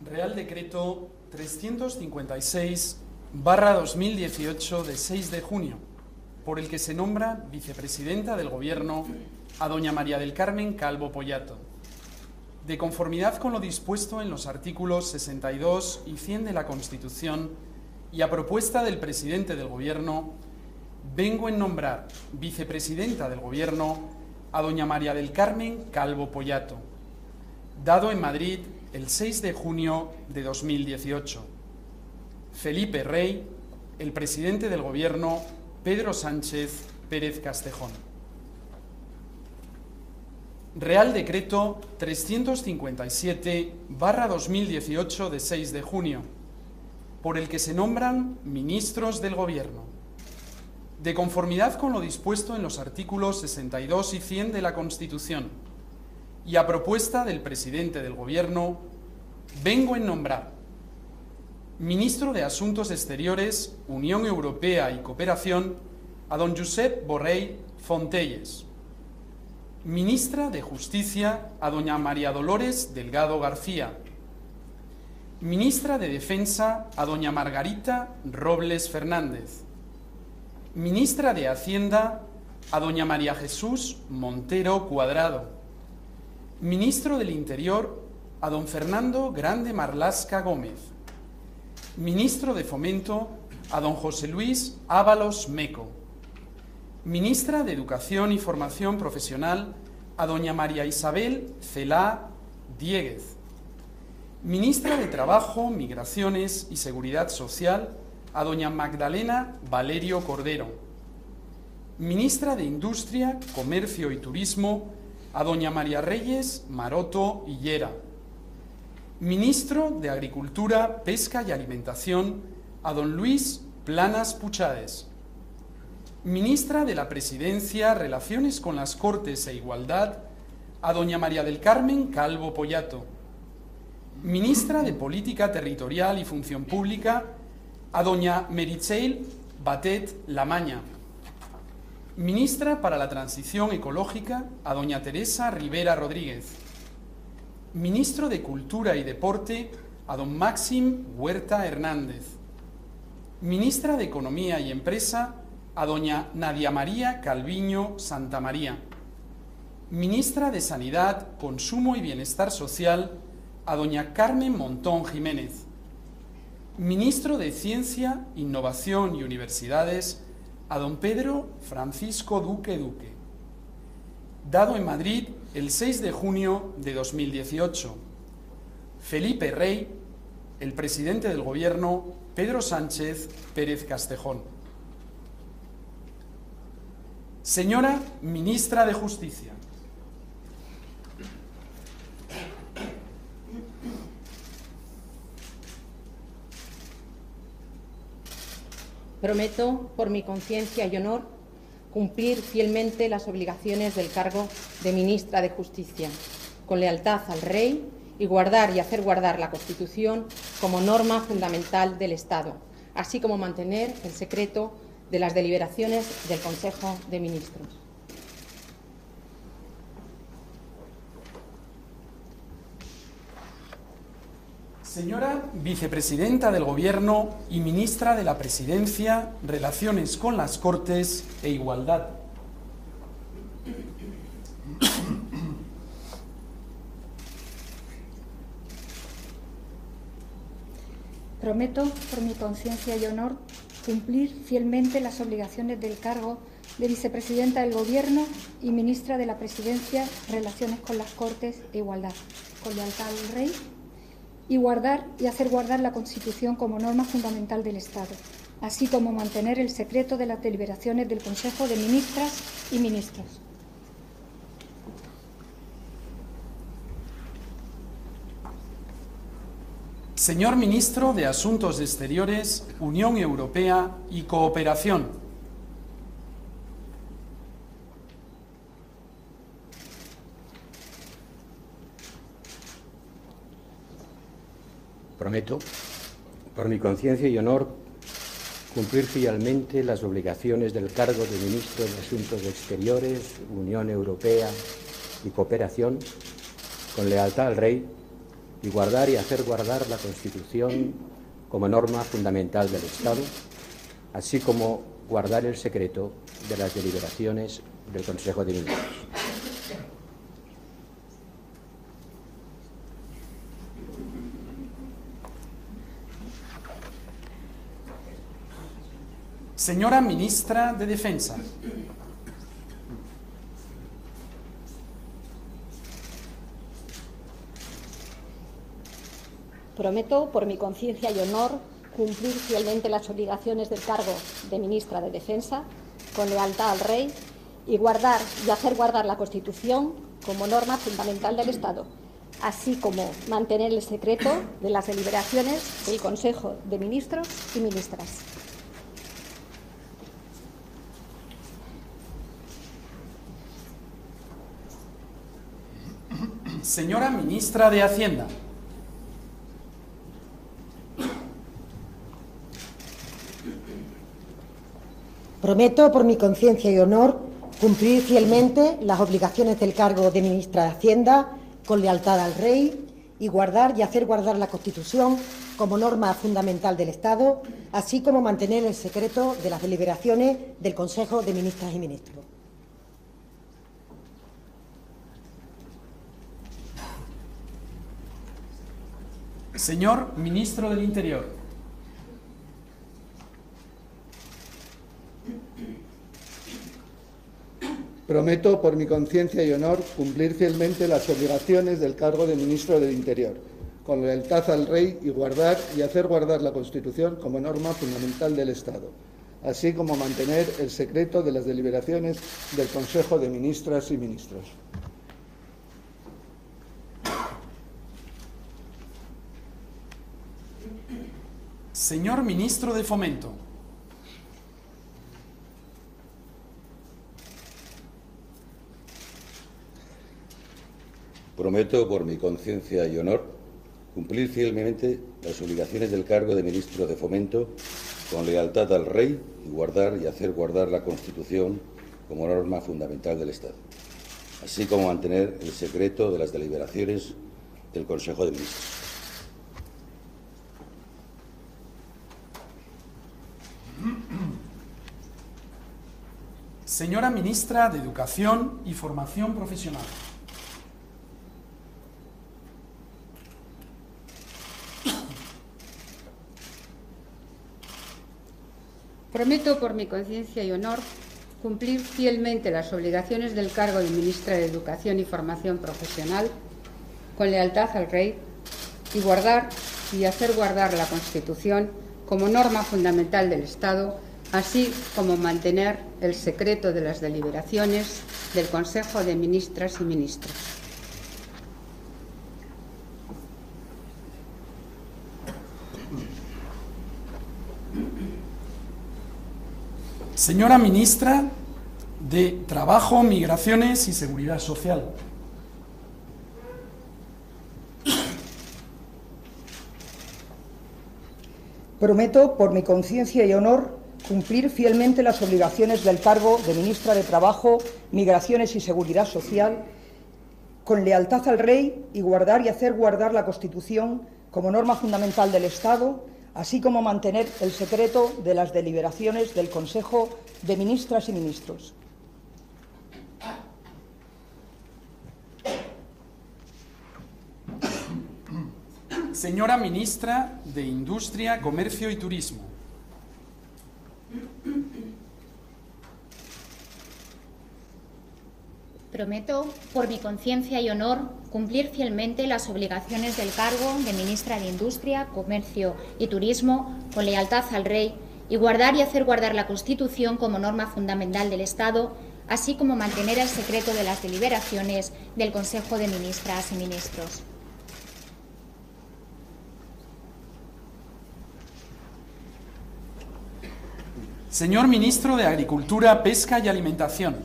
Real Decreto 356/2018 de 6 de junio, por el que se nombra vicepresidenta del Gobierno a doña María del Carmen Calvo Pollato. De conformidad con lo dispuesto en los artículos 62 y 100 de la Constitución y a propuesta del presidente del Gobierno, vengo en nombrar vicepresidenta del Gobierno a doña María del Carmen Calvo Pollato, dado en Madrid el 6 de junio de 2018. Felipe Rey, el presidente del Gobierno, Pedro Sánchez Pérez Castejón. Real Decreto 357/2018 de 6 de junio, por el que se nombran ministros del Gobierno. De conformidad con lo dispuesto en los artículos 62 y 100 de la Constitución, y a propuesta del presidente del Gobierno, vengo en nombrar ministro de Asuntos Exteriores, Unión Europea y Cooperación a don Josep Borrell Fontelles, ministra de Justicia a doña María Dolores Delgado García, ministra de Defensa a doña Margarita Robles Fernández, ministra de Hacienda a doña María Jesús Montero Cuadrado, ministro del Interior a don Fernando Grande Marlasca Gómez, ministro de Fomento a don José Luis Ábalos Meco, ministra de Educación y Formación Profesional a doña María Isabel Celá Diéguez, ministra de Trabajo, Migraciones y Seguridad Social a doña Magdalena Valerio Cordero, ministra de Industria, Comercio y Turismo a doña María Reyes Maroto Hillera, ministro de Agricultura, Pesca y Alimentación a don Luis Planas Puchades, ministra de la Presidencia, Relaciones con las Cortes e Igualdad a doña María del Carmen Calvo Pollato, ministra de Política Territorial y Función Pública a doña Meritxell Batet Lamaña, ministra para la Transición Ecológica a doña Teresa Rivera Rodríguez, ministro de Cultura y Deporte a don Máxim Huerta Hernández, ministra de Economía y Empresa a doña Nadia María Calviño Santamaría, ministra de Sanidad, Consumo y Bienestar Social a doña Carmen Montón Jiménez, ministro de Ciencia, Innovación y Universidades a don Pedro Francisco Duque Duque, dado en Madrid el 6 de junio de 2018. Felipe Rey, el presidente del Gobierno, Pedro Sánchez Pérez Castejón. Señora ministra de Justicia. Prometo, por mi conciencia y honor, cumplir fielmente las obligaciones del cargo de ministra de Justicia, con lealtad al Rey y guardar y hacer guardar la Constitución como norma fundamental del Estado, así como mantener el secreto de las deliberaciones del Consejo de Ministros. Señora vicepresidenta del Gobierno y ministra de la Presidencia, Relaciones con las Cortes e Igualdad. Prometo, por mi conciencia y honor, cumplir fielmente las obligaciones del cargo de vicepresidenta del Gobierno y ministra de la Presidencia, Relaciones con las Cortes e Igualdad, con lealtad al Rey, y guardar y hacer guardar la Constitución como norma fundamental del Estado, así como mantener el secreto de las deliberaciones del Consejo de Ministras y Ministros. Señor ministro de Asuntos Exteriores, Unión Europea y Cooperación. Prometo, por mi conciencia y honor, cumplir fielmente las obligaciones del cargo de Ministro de Asuntos Exteriores, Unión Europea y Cooperación, con lealtad al Rey y guardar y hacer guardar la Constitución como norma fundamental del Estado, así como guardar el secreto de las deliberaciones del Consejo de Ministros. Señora Ministra de Defensa. Prometo, por mi conciencia y honor, cumplir fielmente las obligaciones del cargo de Ministra de Defensa, con lealtad al Rey, y guardar y hacer guardar la Constitución como norma fundamental del Estado, así como mantener el secreto de las deliberaciones del Consejo de Ministros y Ministras. Señora Ministra de Hacienda. Prometo, por mi conciencia y honor, cumplir fielmente las obligaciones del cargo de Ministra de Hacienda con lealtad al Rey y guardar y hacer guardar la Constitución como norma fundamental del Estado, así como mantener el secreto de las deliberaciones del Consejo de Ministras y Ministros. Señor Ministro del Interior. Prometo, por mi conciencia y honor, cumplir fielmente las obligaciones del cargo de Ministro del Interior, con lealtad al Rey y guardar y hacer guardar la Constitución como norma fundamental del Estado, así como mantener el secreto de las deliberaciones del Consejo de Ministras y Ministros. Señor Ministro de Fomento. Prometo, por mi conciencia y honor, cumplir fielmente las obligaciones del cargo de Ministro de Fomento con lealtad al Rey y guardar y hacer guardar la Constitución como norma fundamental del Estado, así como mantener el secreto de las deliberaciones del Consejo de Ministros. Señora Ministra de Educación y Formación Profesional. Prometo, por mi conciencia y honor, cumplir fielmente las obligaciones del cargo de Ministra de Educación y Formación Profesional con lealtad al Rey y guardar y hacer guardar la Constitución como norma fundamental del Estado, así como mantener el secreto de las deliberaciones del Consejo de Ministras y Ministros. Señora Ministra de Trabajo, Migraciones y Seguridad Social. Prometo, por mi conciencia y honor, cumplir fielmente las obligaciones del cargo de Ministra de Trabajo, Migraciones y Seguridad Social, con lealtad al Rey y guardar y hacer guardar la Constitución como norma fundamental del Estado, así como mantener el secreto de las deliberaciones del Consejo de Ministras y Ministros. Señora Ministra de Industria, Comercio y Turismo. Prometo, por mi conciencia y honor, cumplir fielmente las obligaciones del cargo de Ministra de Industria, Comercio y Turismo con lealtad al Rey y guardar y hacer guardar la Constitución como norma fundamental del Estado, así como mantener el secreto de las deliberaciones del Consejo de Ministras y Ministros. Señor Ministro de Agricultura, Pesca y Alimentación.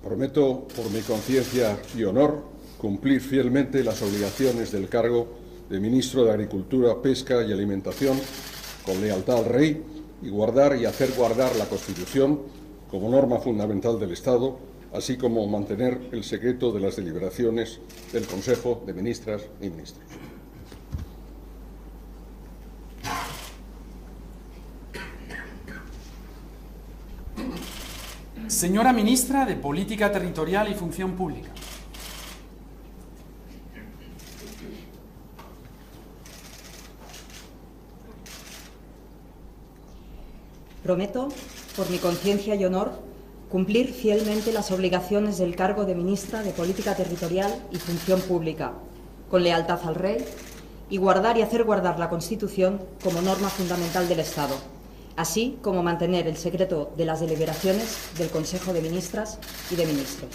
Prometo, por mi conciencia y honor, cumplir fielmente las obligaciones del cargo de Ministro de Agricultura, Pesca y Alimentación con lealtad al Rey y guardar y hacer guardar la Constitución como norma fundamental del Estado, así como mantener el secreto de las deliberaciones del Consejo de Ministras y Ministros. Señora Ministra de Política Territorial y Función Pública. Prometo, por mi conciencia y honor, cumplir fielmente las obligaciones del cargo de Ministra de Política Territorial y Función Pública, con lealtad al Rey, y guardar y hacer guardar la Constitución como norma fundamental del Estado, así como mantener el secreto de las deliberaciones del Consejo de Ministras y de Ministros.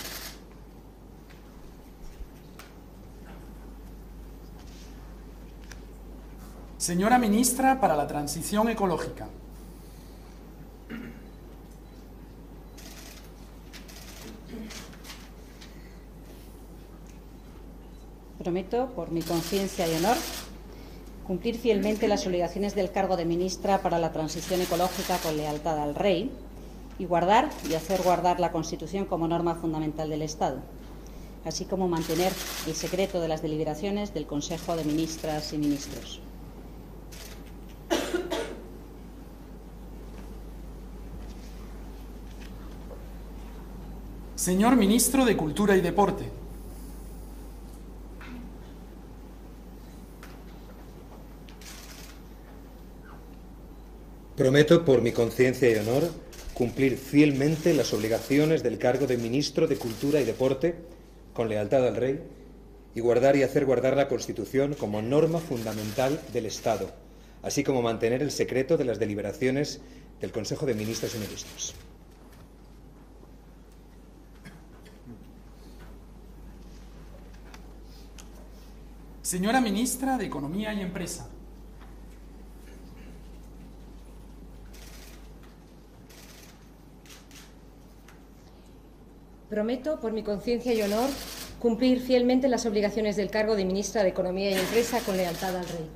Señora Ministra para la Transición Ecológica. Prometo, por mi conciencia y honor, cumplir fielmente las obligaciones del cargo de Ministra para la Transición Ecológica con lealtad al Rey y guardar y hacer guardar la Constitución como norma fundamental del Estado, así como mantener el secreto de las deliberaciones del Consejo de Ministras y Ministros. Señor Ministro de Cultura y Deporte. Prometo, por mi conciencia y honor, cumplir fielmente las obligaciones del cargo de Ministro de Cultura y Deporte, con lealtad al Rey, y guardar y hacer guardar la Constitución como norma fundamental del Estado, así como mantener el secreto de las deliberaciones del Consejo de Ministras y Ministros. Señora Ministra de Economía y Empresa. Prometo, por mi conciencia y honor, cumplir fielmente las obligaciones del cargo de Ministra de Economía y Empresa con lealtad al Rey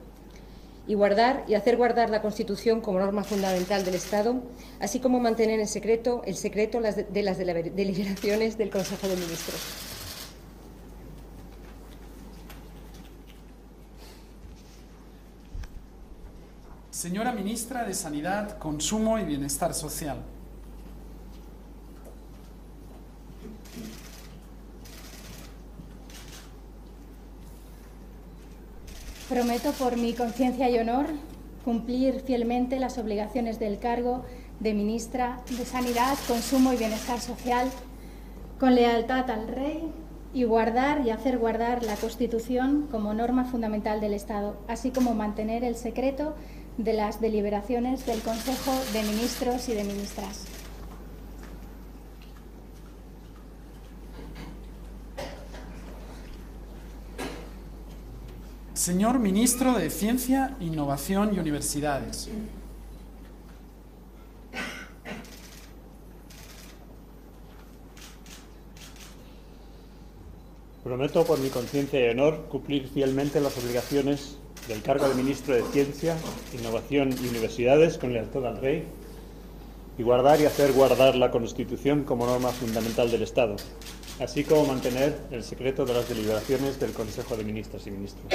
y guardar y hacer guardar la Constitución como norma fundamental del Estado, así como mantener en secreto de las deliberaciones del Consejo de Ministros. Señora Ministra de Sanidad, Consumo y Bienestar Social. Prometo, por mi conciencia y honor, cumplir fielmente las obligaciones del cargo de Ministra de Sanidad, Consumo y Bienestar Social, con lealtad al Rey, y guardar y hacer guardar la Constitución como norma fundamental del Estado, así como mantener el secreto de las deliberaciones del Consejo de Ministros y de Ministras. Señor Ministro de Ciencia, Innovación y Universidades. Prometo, por mi conciencia y honor, cumplir fielmente las obligaciones del cargo de Ministro de Ciencia, Innovación y Universidades con lealtad al Rey y guardar y hacer guardar la Constitución como norma fundamental del Estado, así como mantener el secreto de las deliberaciones del Consejo de Ministras y Ministros.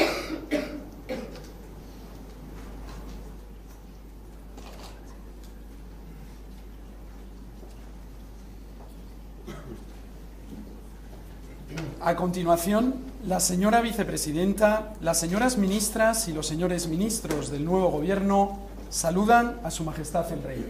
A continuación, la señora vicepresidenta, las señoras ministras y los señores ministros del nuevo Gobierno saludan a Su Majestad el Rey.